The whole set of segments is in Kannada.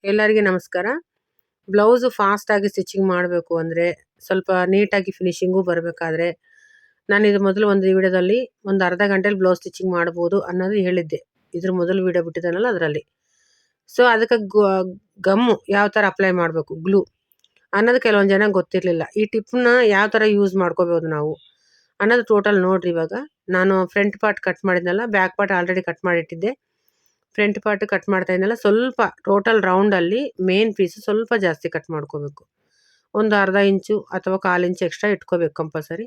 ಎಲ್ಲರಿಗೆ ನಮಸ್ಕಾರ. ಬ್ಲೌಸ್ ಫಾಸ್ಟಾಗಿ ಸ್ಟಿಚಿಂಗ್ ಮಾಡಬೇಕು ಅಂದರೆ, ಸ್ವಲ್ಪ ನೀಟಾಗಿ ಫಿನಿಶಿಂಗು ಬರಬೇಕಾದ್ರೆ, ನಾನಿದು ಮೊದಲು ಒಂದು ವಿಡಿಯೋದಲ್ಲಿ ಒಂದು ಅರ್ಧ ಗಂಟೆಲಿ ಬ್ಲೌಸ್ ಸ್ಟಿಚಿಂಗ್ ಮಾಡ್ಬೋದು ಅನ್ನೋದು ಹೇಳಿದ್ದೆ. ಇದ್ರ ಮೊದಲು ವಿಡಿಯೋ ಬಿಟ್ಟಿದ್ದಾನಲ್ಲ ಅದರಲ್ಲಿ. ಸೊ ಅದಕ್ಕೆ ಗಮ್ಮು ಯಾವ ಥರ ಅಪ್ಲೈ ಮಾಡಬೇಕು, ಗ್ಲೂ ಅನ್ನೋದು ಕೆಲವೊಂದು ಜನ ಗೊತ್ತಿರಲಿಲ್ಲ. ಈ ಟಿಪ್ನ ಯಾವ ಥರ ಯೂಸ್ ಮಾಡ್ಕೋಬೋದು ನಾವು ಅನ್ನೋದು ಟೋಟಲ್ ನೋಡ್ರಿ. ಇವಾಗ ನಾನು ಫ್ರಂಟ್ ಪಾರ್ಟ್ ಕಟ್ ಮಾಡಿದ್ನಲ್ಲ, ಬ್ಯಾಕ್ ಪಾರ್ಟ್ ಆಲ್ರೆಡಿ ಕಟ್ ಮಾಡಿಟ್ಟಿದ್ದೆ. ಫ್ರಂಟ್ ಪಾರ್ಟ್ ಕಟ್ ಮಾಡ್ತಾ ಇದ್ನಲ್ಲ, ಸ್ವಲ್ಪ ಟೋಟಲ್ ರೌಂಡಲ್ಲಿ ಮೇನ್ ಪೀಸು ಸ್ವಲ್ಪ ಜಾಸ್ತಿ ಕಟ್ ಮಾಡ್ಕೋಬೇಕು. ಒಂದು ಅರ್ಧ ಇಂಚು ಅಥವಾ 1/4 ಇಂಚು ಎಕ್ಸ್ಟ್ರಾ ಇಟ್ಕೋಬೇಕು ಕಂಪಲ್ಸರಿ.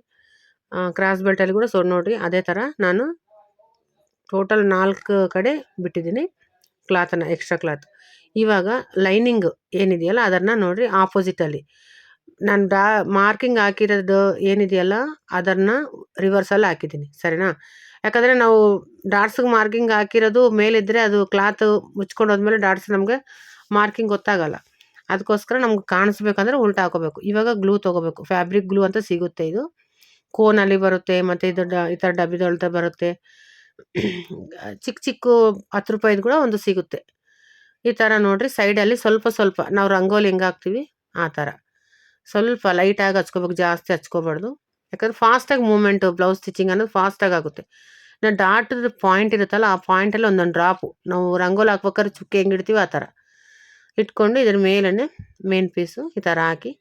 ಕ್ರಾಸ್ ಬೆಲ್ಟಲ್ಲಿ ಕೂಡ ನೋಡಿರಿ ಅದೇ ಥರ ನಾನು ಟೋಟಲ್ 4 ಕಡೆ ಬಿಟ್ಟಿದ್ದೀನಿ ಕ್ಲಾತನ್ನು, ಎಕ್ಸ್ಟ್ರಾ ಕ್ಲಾತ್. ಇವಾಗ ಲೈನಿಂಗ್ ಏನಿದೆಯಲ್ಲ ಅದನ್ನು ನೋಡಿರಿ ಆಪೋಸಿಟಲ್ಲಿ ನಾನು ಮಾರ್ಕಿಂಗ್ ಹಾಕಿರೋದು ಏನಿದೆಯಲ್ಲ ಅದನ್ನು ರಿವರ್ಸಲ್ಲಿ ಹಾಕಿದ್ದೀನಿ, ಸರಿನಾ? ಯಾಕಂದರೆ ನಾವು ಡಾಟ್ಸ್ಗೆ ಮಾರ್ಕಿಂಗ್ ಹಾಕಿರೋದು ಮೇಲಿದ್ದರೆ ಅದು ಕ್ಲಾತ್ ಮುಚ್ಕೊಂಡು ಹೋದ್ಮೇಲೆ ಡಾಟ್ಸ್ ನಮಗೆ ಮಾರ್ಕಿಂಗ್ ಗೊತ್ತಾಗಲ್ಲ. ಅದಕ್ಕೋಸ್ಕರ ನಮ್ಗೆ ಕಾಣಿಸ್ಬೇಕಂದ್ರೆ ಉಲ್ಟಾ ಹಾಕೋಬೇಕು. ಇವಾಗ ಗ್ಲೂ ತೊಗೋಬೇಕು, ಫ್ಯಾಬ್ರಿಕ್ ಗ್ಲೂ ಅಂತ ಸಿಗುತ್ತೆ. ಇದು ಕೋನಲ್ಲಿ ಬರುತ್ತೆ, ಮತ್ತು ಇದು ಈ ಥರ ಡಬ್ಬಿದೊಳ್ತ ಬರುತ್ತೆ. ಚಿಕ್ಕ ಚಿಕ್ಕ 10 ರೂಪಾಯಿದು ಕೂಡ ಒಂದು ಸಿಗುತ್ತೆ. ಈ ಥರ ನೋಡಿರಿ ಸೈಡಲ್ಲಿ ಸ್ವಲ್ಪ ಸ್ವಲ್ಪ ನಾವು ರಂಗೋಲಿ ಹೆಂಗೆ ಹಾಕ್ತೀವಿ ಆ ಥರ ಸ್ವಲ್ಪ ಲೈಟಾಗಿ ಹಚ್ಕೋಬೇಕು, ಜಾಸ್ತಿ ಹಚ್ಕೋಬಾರ್ದು. ಯಾಕಂದ್ರೆ ಫಾಸ್ಟಾಗಿ ಮೂಮೆಂಟು ಬ್ಲೌಸ್ ಸ್ಟಿಚಿಂಗ್ ಅನ್ನೋದು ಫಾಸ್ಟಾಗಿ ಆಗುತ್ತೆ. ನಾವು ಡಾಟದ ಪಾಯಿಂಟ್ ಇರುತ್ತಲ್ಲ, ಆ ಪಾಯಿಂಟಲ್ಲಿ ಒಂದೊಂದು ಡ್ರಾಪು ನಾವು ರಂಗೋಲಿ ಹಾಕ್ಬೇಕಾದ್ರೆ ಚುಕ್ಕೆ ಹೆಂಗೆ ಇಡ್ತೀವಿ ಆ ಥರ ಇಟ್ಕೊಂಡು ಇದ್ರ ಮೇಲೇ ಮೇನ್ ಪೀಸು ಈ ಥರ ಹಾಕಿ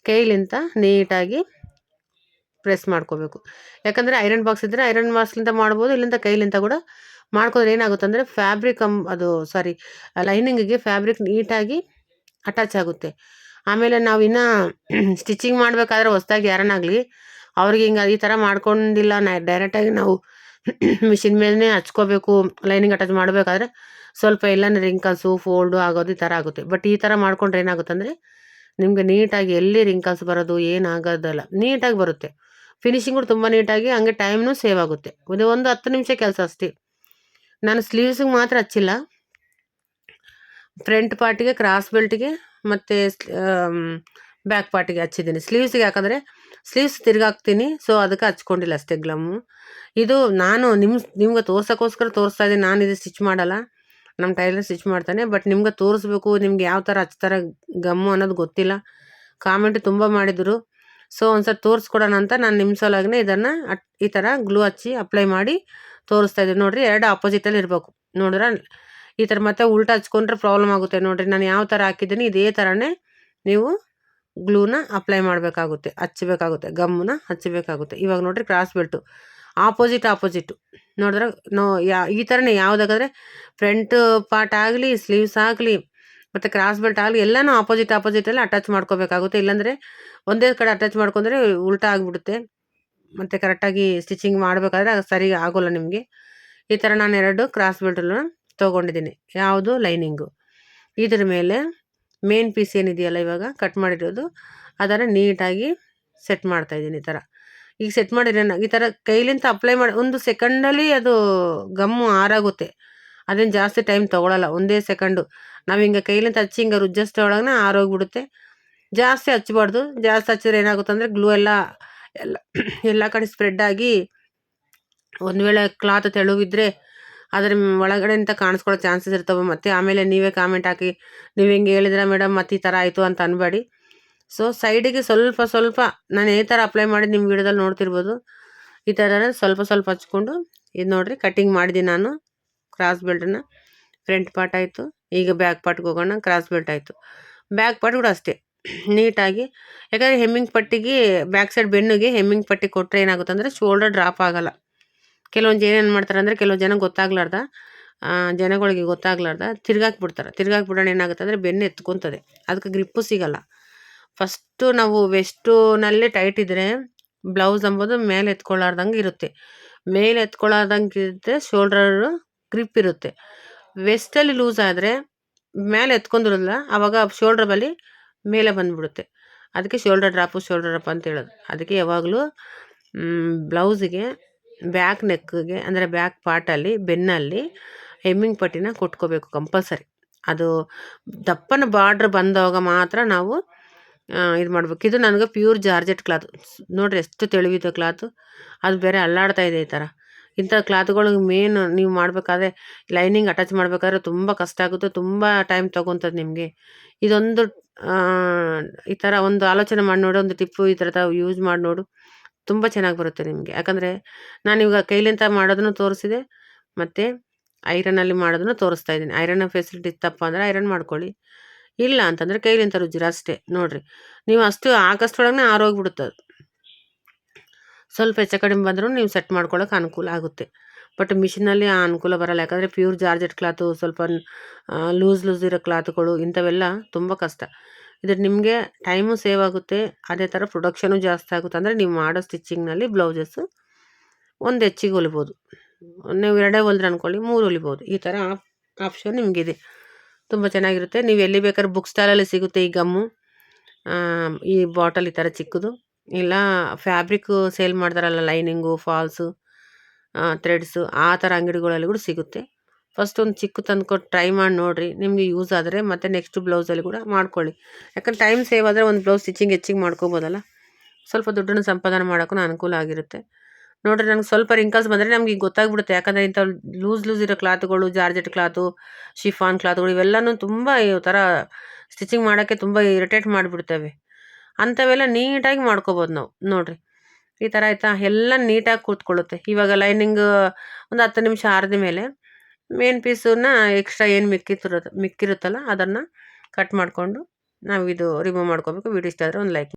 ಕೈಲಿಂದ ನೀಟಾಗಿ ಪ್ರೆಸ್ ಮಾಡ್ಕೋಬೇಕು. ಯಾಕಂದರೆ ಐರನ್ ಬಾಕ್ಸ್ ಇದ್ದರೆ ಐರನ್ ಬಾಕ್ಸ್ಲಿಂದ ಮಾಡ್ಬೋದು, ಇಲ್ಲಿಂದ ಕೈಲಿಂದ ಕೂಡ ಮಾಡ್ಕೋದ್ರೆ ಏನಾಗುತ್ತೆ ಅಂದರೆ ಫ್ಯಾಬ್ರಿಕ್ ಲೈನಿಂಗಿಗೆ ಫ್ಯಾಬ್ರಿಕ್ ನೀಟಾಗಿ ಅಟ್ಯಾಚ್ ಆಗುತ್ತೆ. ಆಮೇಲೆ ನಾವು ಇನ್ನೂ ಸ್ಟಿಚಿಂಗ್ ಮಾಡಬೇಕಾದ್ರೆ ಹೊಸ್ದಾಗಿ ಯಾರನ್ನಾಗಲಿ ಅವ್ರಿಗೆ ಹಿಂಗೆ ಈ ಥರ ಮಾಡ್ಕೊಂಡಿಲ್ಲ, ಡೈರೆಕ್ಟಾಗಿ ನಾವು ಮಿಷಿನ್ ಮೇಲೇ ಹಚ್ಕೋಬೇಕು, ಲೈನಿಂಗ್ ಅಟ್ಯಾಚ್ ಮಾಡಬೇಕಾದ್ರೆ ಸ್ವಲ್ಪ ಎಲ್ಲನೂ ರಿಂಕಲ್ಸು ಫೋಲ್ಡು ಆಗೋದು ಈ ಥರ ಆಗುತ್ತೆ. ಬಟ್ ಈ ಥರ ಮಾಡ್ಕೊಂಡ್ರೆ ಏನಾಗುತ್ತೆ ಅಂದರೆ ನಿಮಗೆ ನೀಟಾಗಿ ಎಲ್ಲಿ ರಿಂಕಲ್ಸ್ ಬರೋದು ಏನಾಗೋದಲ್ಲ, ನೀಟಾಗಿ ಬರುತ್ತೆ. ಫಿನಿಶಿಂಗ್ ಕೂಡ ತುಂಬ ನೀಟಾಗಿ, ಹಂಗೆ ಟೈಮ್ನೂ ಸೇವ್ ಆಗುತ್ತೆ. ಇದು ಒಂದು 10 ನಿಮಿಷ ಕೆಲಸ ಅಷ್ಟೇ. ನಾನು ಸ್ಲೀವ್ಸಿಗೆ ಮಾತ್ರ ಹಚ್ಚಿಲ್ಲ, ಫ್ರಂಟ್ ಪಾರ್ಟಿಗೆ, ಕ್ರಾಸ್ ಬೆಲ್ಟಿಗೆ ಮತ್ತು ಬ್ಯಾಕ್ ಪಾರ್ಟಿಗೆ ಹಚ್ಚಿದ್ದೀನಿ. ಸ್ಲೀವ್ಸಿಗೆ ಯಾಕಂದರೆ ಸ್ಲೀವ್ಸ್ ತಿರ್ಗಾಕ್ತೀನಿ, ಸೊ ಅದಕ್ಕೆ ಹಚ್ಕೊಂಡಿಲ್ಲ ಅಷ್ಟೇ ಗ್ಲಮ್ಮು. ಇದು ನಾನು ನಿಮ್ಗೆ ತೋರ್ಸೋಕ್ಕೋಸ್ಕರ ತೋರಿಸ್ತಾ ಇದ್ದೀನಿ. ನಾನು ಇದು ಸ್ಟಿಚ್ ಮಾಡಲ್ಲ, ನಮ್ಮ ಟೈಲರ್ ಸ್ಟಿಚ್ ಮಾಡ್ತಾನೆ. ಬಟ್ ನಿಮ್ಗೆ ತೋರಿಸ್ಬೇಕು, ನಿಮ್ಗೆ ಯಾವ ಥರ ಹಚ್ತಾರೆ ಗಮ್ಮು ಅನ್ನೋದು ಗೊತ್ತಿಲ್ಲ. ಕಾಮೆಂಟ್ ತುಂಬ ಮಾಡಿದರು. ಸೊ ಒಂದ್ಸರಿ ತೋರಿಸ್ಕೊಡೋಣ ಅಂತ ನಾನು ನಿಮ್ಮ ಸಲುವಾಗಿನೇ ಇದನ್ನು ಈ ಥರ ಗ್ಲೂ ಹಚ್ಚಿ ಅಪ್ಲೈ ಮಾಡಿ ತೋರಿಸ್ತಾ ಇದ್ದೀನಿ. ನೋಡಿರಿ, ಎರಡು ಆಪೋಸಿಟಲ್ಲಿ ಇರಬೇಕು. ನೋಡಿದ್ರೆ ಈ ಥರ ಮತ್ತೆ ಉಲ್ಟಾ ಹಚ್ಕೊಂಡ್ರೆ ಪ್ರಾಬ್ಲಮ್ ಆಗುತ್ತೆ. ನೋಡಿರಿ ನಾನು ಯಾವ ಥರ ಹಾಕಿದ್ದೀನಿ ಇದೇ ಥರನೇ ನೀವು ಗ್ಲೂನ ಅಪ್ಲೈ ಮಾಡಬೇಕಾಗುತ್ತೆ, ಹಚ್ಚಬೇಕಾಗುತ್ತೆ, ಗಮ್ಮನ್ನ ಹಚ್ಚಬೇಕಾಗುತ್ತೆ. ಇವಾಗ ನೋಡಿರಿ ಕ್ರಾಸ್ ಬೆಲ್ಟು ಆಪೋಸಿಟು ನೋಡಿದ್ರೆ ಈ ಥರನೇ ಯಾವುದಾಗಾದ್ರೆ ಫ್ರಂಟ್ ಪಾರ್ಟ್ ಆಗಲಿ, ಸ್ಲೀವ್ಸ್ ಆಗಲಿ, ಮತ್ತು ಕ್ರಾಸ್ ಬೆಲ್ಟ್ ಆಗಲಿ ಎಲ್ಲನೂ ಆಪೋಸಿಟಲ್ಲಿ ಅಟ್ಯಾಚ್ ಮಾಡ್ಕೋಬೇಕಾಗುತ್ತೆ. ಇಲ್ಲಾಂದರೆ ಒಂದೇ ಕಡೆ ಅಟ್ಯಾಚ್ ಮಾಡ್ಕೊಂಡ್ರೆ ಉಲ್ಟಾ ಆಗಿಬಿಡುತ್ತೆ, ಮತ್ತು ಕರೆಕ್ಟಾಗಿ ಸ್ಟಿಚಿಂಗ್ ಮಾಡಬೇಕಾದ್ರೆ ಅದು ಸರಿ ಆಗೋಲ್ಲ ನಿಮಗೆ. ಈ ಥರ ನಾನು 2 ಕ್ರಾಸ್ ಬೆಲ್ಟನ್ನು ತೊಗೊಂಡಿದ್ದೀನಿ. ಯಾವುದು ಲೈನಿಂಗು ಇದ್ರ ಮೇಲೆ ಮೇನ್ ಪೀಸ್ ಏನಿದೆಯಲ್ಲ ಇವಾಗ ಕಟ್ ಮಾಡಿರೋದು ಅದನ್ನು ನೀಟಾಗಿ ಸೆಟ್ ಮಾಡ್ತಾಯಿದ್ದೀನಿ. ಈ ಥರ ಈಗ ಸೆಟ್ ಮಾಡಿದ್ರೆ ಈ ಥರ ಕೈಲಿಂದ ಅಪ್ಲೈ ಮಾಡಿ 1 ಸೆಕೆಂಡಲ್ಲಿ ಅದು ಗಮ್ಮು ಆರಾಗುತ್ತೆ. ಅದೇನು ಜಾಸ್ತಿ ಟೈಮ್ ತೊಗೊಳಲ್ಲ, 1 ಸೆಕೆಂಡು. ನಾವು ಹಿಂಗೆ ಕೈಲಿಂದ ಹಚ್ಚಿ ಹಿಂಗೆ ರುಜ್ಜಷ್ಟೇ ಒಳಗೆ ಆರೋಗ್ಬಿಡುತ್ತೆ. ಜಾಸ್ತಿ ಹಚ್ಬಾರ್ದು, ಜಾಸ್ತಿ ಹಚ್ಚಿದ್ರೆ ಏನಾಗುತ್ತೆ ಅಂದರೆ ಗ್ಲೂ ಎಲ್ಲ ಕಡೆ ಸ್ಪ್ರೆಡ್ ಆಗಿ ಒಂದು ವೇಳೆ ಕ್ಲಾತ್ ತೆಳುವಿದ್ರೆ ಅದ್ರ ಒಳಗಡೆ ಅಂತ ಕಾಣಿಸ್ಕೊಳ್ಳೋ ಚಾನ್ಸಸ್ ಇರ್ತವೆ. ಮತ್ತು ಆಮೇಲೆ ನೀವೇ ಕಾಮೆಂಟ್ ಹಾಕಿ, ನೀವು ಹೆಂಗೆ ಹೇಳಿದ್ರೆ ಮೇಡಮ್ ಮತ್ತೆ ಈ ಥರ ಆಯಿತು ಅಂತ ಅನ್ಬೇಡಿ. ಸೊ ಸೈಡಿಗೆ ಸ್ವಲ್ಪ ಸ್ವಲ್ಪ ನಾನು ಈ ಥರ ಅಪ್ಲೈ ಮಾಡಿ ನಿಮ್ಮ ವಿಡಿಯೋದಲ್ಲಿ ನೋಡ್ತಿರ್ಬೋದು. ಈ ಥರ ಸ್ವಲ್ಪ ಸ್ವಲ್ಪ ಹಚ್ಕೊಂಡು ಇದು ನೋಡಿರಿ ಕಟ್ಟಿಂಗ್ ಮಾಡಿದ್ದೀನಿ ನಾನು. ಕ್ರಾಸ್ ಬೆಲ್ಟನ್ನು ಫ್ರಂಟ್ ಪಾರ್ಟ್ ಆಯಿತು. ಈಗ ಬ್ಯಾಕ್ ಪಾರ್ಟ್ಗೆ ಹೋಗೋಣ. ಕ್ರಾಸ್ ಬೆಲ್ಟ್ ಆಯಿತು, ಬ್ಯಾಕ್ ಪಾರ್ಟ್ ಕೂಡ ಅಷ್ಟೇ ನೀಟಾಗಿ. ಯಾಕಂದರೆ ಹೆಮ್ಮಿಂಗ್ ಪಟ್ಟಿಗೆ ಬ್ಯಾಕ್ ಸೈಡ್ ಬೆನ್ನಿಗೆ ಹೆಮ್ಮಿಂಗ್ ಪಟ್ಟಿ ಕೊಟ್ಟರೆ ಏನಾಗುತ್ತೆ ಅಂದರೆ ಶೋಲ್ಡರ್ ಡ್ರಾಪ್ ಆಗೋಲ್ಲ. ಕೆಲವೊಂದು ಏನೇನು ಮಾಡ್ತಾರೆ ಅಂದರೆ ಕೆಲವು ಜನಗಳಿಗೆ ಗೊತ್ತಾಗ್ಲಾರ್ದ ತಿರ್ಗಾಕ್ಬಿಡೋಣ ಏನಾಗುತ್ತೆ ಅಂದರೆ ಬೆನ್ನು ಎತ್ಕೊತದೆ, ಅದಕ್ಕೆ ಗ್ರಿಪ್ಪು ಸಿಗಲ್ಲ. ಫಸ್ಟು ನಾವು ವೆಸ್ಟುನಲ್ಲೇ ಟೈಟ್ ಇದ್ದರೆ ಬ್ಲೌಸ್ ಅಂಬೋದು ಮೇಲೆ ಎತ್ಕೊಳ್ಳಾರ್ದಂಗೆ ಇರುತ್ತೆ. ಮೇಲೆ ಎತ್ಕೊಳ್ಳಾರ್ದಂಗೆ ಇದ್ದರೆ ಶೋಲ್ಡರು ಗ್ರಿಪ್ ಇರುತ್ತೆ. ವೆಸ್ಟಲ್ಲಿ ಲೂಸ್ ಆದರೆ ಮೇಲೆ ಎತ್ಕೊಂಡಿರಲ್ಲ, ಆವಾಗ ಶೋಲ್ಡ್ರ್ ಬಳಿ ಮೇಲೆ ಬಂದುಬಿಡುತ್ತೆ. ಅದಕ್ಕೆ ಶೋಲ್ಡರ್ ಡ್ರಾಪ್ ಅಂತ ಹೇಳೋದು. ಅದಕ್ಕೆ ಯಾವಾಗಲೂ ಬ್ಲೌಸಿಗೆ ಬ್ಯಾಕ್ ನೆಕ್ಗೆ ಅಂದರೆ ಬ್ಯಾಕ್ ಪಾರ್ಟಲ್ಲಿ ಬೆನ್ನಲ್ಲಿ ಹೆಮ್ಮಿಂಗ್ ಪಟ್ಟಿನ ಕೊಟ್ಕೋಬೇಕು ಕಂಪಲ್ಸರಿ. ಅದು ದಪ್ಪನ ಬಾರ್ಡ್ರ್ ಬಂದಾಗ ಮಾತ್ರ ನಾವು ಇದು ಮಾಡಬೇಕು. ಇದು ನನಗೆ ಪ್ಯೂರ್ ಜಾರ್ಜೆಟ್ ಕ್ಲಾತ್ ನೋಡಿರಿ, ಎಷ್ಟು ತೆಳುವಿದೆ ಕ್ಲಾತು. ಅದು ಬೇರೆ ಅಲ್ಲಾಡ್ತಾ ಇದೆ ಈ ಥರ. ಇಂಥ ಕ್ಲಾತ್‌ಗಳಿಗೆ ಮೇನ್ ನೀವು ಮಾಡಬೇಕಾದ್ರೆ ಲೈನಿಂಗ್ ಅಟ್ಯಾಚ್ ಮಾಡಬೇಕಾದ್ರೆ ತುಂಬ ಕಷ್ಟ ಆಗುತ್ತೆ. ತುಂಬ ಟೈಮ್ ತೊಗೊಂತದೆ ನಿಮಗೆ. ಇದೊಂದು ಈ ಥರ ಒಂದು ಆಲೋಚನೆ ಮಾಡಿ ನೋಡು. ಒಂದು ಟಿಪ್ಪು ಈ ಥರದ ಯೂಸ್ ಮಾಡಿ ನೋಡು. ತುಂಬ ಚೆನ್ನಾಗಿ ಬರುತ್ತೆ ನಿಮಗೆ. ಯಾಕಂದರೆ ನಾನಿವಾಗ ಕೈಲಿಂದ ಮಾಡೋದನ್ನು ತೋರಿಸಿದೆ, ಮತ್ತು ಐರನ್ನಲ್ಲಿ ಮಾಡೋದನ್ನು ತೋರಿಸ್ತಾ ಇದ್ದೀನಿ. ಐರನ್ ಫೆಸಿಲಿಟಿ ಇತ್ತಪ್ಪ ಅಂದರೆ ಐರನ್ ಮಾಡ್ಕೊಳ್ಳಿ. ಇಲ್ಲ ಅಂತಂದರೆ ಕೈಲಿಂದ ರುಜ್ಜಿರಿ ಅಷ್ಟೇ. ನೋಡಿರಿ, ನೀವು ಅಷ್ಟು ಹಾಕಷ್ಟರೊಳಗೆ ಆರೋಗ್ಬಿಡುತ್ತೆ ಅದು. ಸ್ವಲ್ಪ ಹೆಚ್ಚು ಕಡಿಮೆ ಬಂದರೂ ನೀವು ಸೆಟ್ ಮಾಡ್ಕೊಳ್ಳೋಕೆ ಅನುಕೂಲ ಆಗುತ್ತೆ. ಬಟ್ ಮಿಷಿನಲ್ಲಿ ಆ ಅನುಕೂಲ ಬರಲ್ಲ. ಯಾಕಂದರೆ ಪ್ಯೂರ್ ಜಾರ್ಜೆಟ್ ಕ್ಲಾತು, ಸ್ವಲ್ಪ ಲೂಸ್ ಇರೋ ಕ್ಲಾತ್ಗಳು ಇಂಥವೆಲ್ಲ ತುಂಬ ಕಷ್ಟ. ಇದು ನಿಮಗೆ ಟೈಮು ಸೇವ್ ಆಗುತ್ತೆ, ಅದೇ ಥರ ಪ್ರೊಡಕ್ಷನು ಜಾಸ್ತಿ ಆಗುತ್ತೆ. ಅಂದರೆ ನೀವು ಮಾಡೋ ಸ್ಟಿಚಿಂಗ್ನಲ್ಲಿ ಬ್ಲೌಸಸ್ಸು ಒಂದು ಹೆಚ್ಚಿಗೆ ಹೊಲಿಬೋದು. ನೀವು 2 ಹೊಲಿದ್ರೆ ಅಂದ್ಕೊಳ್ಳಿ 3 ಹೊಲಿಬೋದು. ಈ ಥರ ಆಪ್ಷನ್ ನಿಮಗಿದೆ. ತುಂಬ ಚೆನ್ನಾಗಿರುತ್ತೆ. ನೀವು ಎಲ್ಲಿ ಬೇಕಾದ್ರೆ ಬುಕ್ ಸ್ಟಾಲಲ್ಲಿ ಸಿಗುತ್ತೆ ಈ ಗಮ್ಮು, ಈ ಬಾಟಲ್ ಈ ಥರ ಚಿಕ್ಕದು. ಇಲ್ಲ ಫ್ಯಾಬ್ರಿಕ್ಕು ಸೇಲ್ ಮಾಡ್ತಾರಲ್ಲ, ಲೈನಿಂಗು, ಫಾಲ್ಸು, ಥ್ರೆಡ್ಸು, ಆ ಥರ ಅಂಗಡಿಗಳಲ್ಲಿ ಕೂಡ ಸಿಗುತ್ತೆ. ಫಸ್ಟ್ ಒಂದು ಚಿಕ್ಕ ತಂದ್ಕೊಟ್ಟು ಟ್ರೈ ಮಾಡಿ ನೋಡಿರಿ. ನಿಮಗೆ ಯೂಸ್ ಆದರೆ ಮತ್ತೆ ನೆಕ್ಸ್ಟ್ ಬ್ಲೌಸಲ್ಲಿ ಕೂಡ ಮಾಡ್ಕೊಳ್ಳಿ. ಯಾಕಂದ್ರೆ ಟೈಮ್ ಸೇವ್ ಆದರೆ ಒಂದು ಬ್ಲೌಸ್ ಸ್ಟಿಚಿಂಗ್ ಹೆಚ್ಚಿಗೆ ಮಾಡ್ಕೋಬೋದಲ್ಲ. ಸ್ವಲ್ಪ ದುಡ್ಡನ್ನು ಸಂಪಾದನೆ ಮಾಡೋಕ್ಕೂ ಅನುಕೂಲ ಆಗಿರುತ್ತೆ. ನೋಡಿರಿ, ನನಗೆ ಸ್ವಲ್ಪ ರಿಂಕಲ್ಸ್ ಬಂದರೆ ನಮಗೆ ಈಗ ಗೊತ್ತಾಗ್ಬಿಡುತ್ತೆ. ಯಾಕಂದರೆ ಇಂಥ ಲೂಸ್ ಇರೋ ಕ್ಲಾತ್ಗಳು, ಜಾರ್ಜೆಟ್ ಕ್ಲಾತು, ಶಿಫಾನ್ ಕ್ಲಾತ್ಗಳು ಇವೆಲ್ಲನೂ ತುಂಬ ಈ ಥರ ಸ್ಟಿಚಿಂಗ್ ಮಾಡೋಕ್ಕೆ ತುಂಬ ಇರಿಟೇಟ್ ಮಾಡಿಬಿಡ್ತವೆ. ಅಂಥವೆಲ್ಲ ನೀಟಾಗಿ ಮಾಡ್ಕೋಬೋದು ನಾವು. ನೋಡಿರಿ, ಈ ಥರ ಆಯಿತಾ, ಎಲ್ಲ ನೀಟಾಗಿ ಕೂತ್ಕೊಳ್ಳುತ್ತೆ. ಇವಾಗ ಲೈನಿಂಗ್ ಒಂದು 10 ನಿಮಿಷ ಆರಿದ ಮೇಲೆ ಮೇನ್ ಪೀಸನ್ನ ಎಕ್ಸ್ಟ್ರಾ ಏನು ಮಿಕ್ಕಿರುತ್ತಲ್ಲ ಅದನ್ನು ಕಟ್ ಮಾಡಿಕೊಂಡು ನಾವು ಇದು ರಿಮೂವ್ ಮಾಡ್ಕೋಬೇಕು. ವಿಡಿಯೋ ಇಷ್ಟ ಆದರೆ ಒಂದು ಲೈಕ್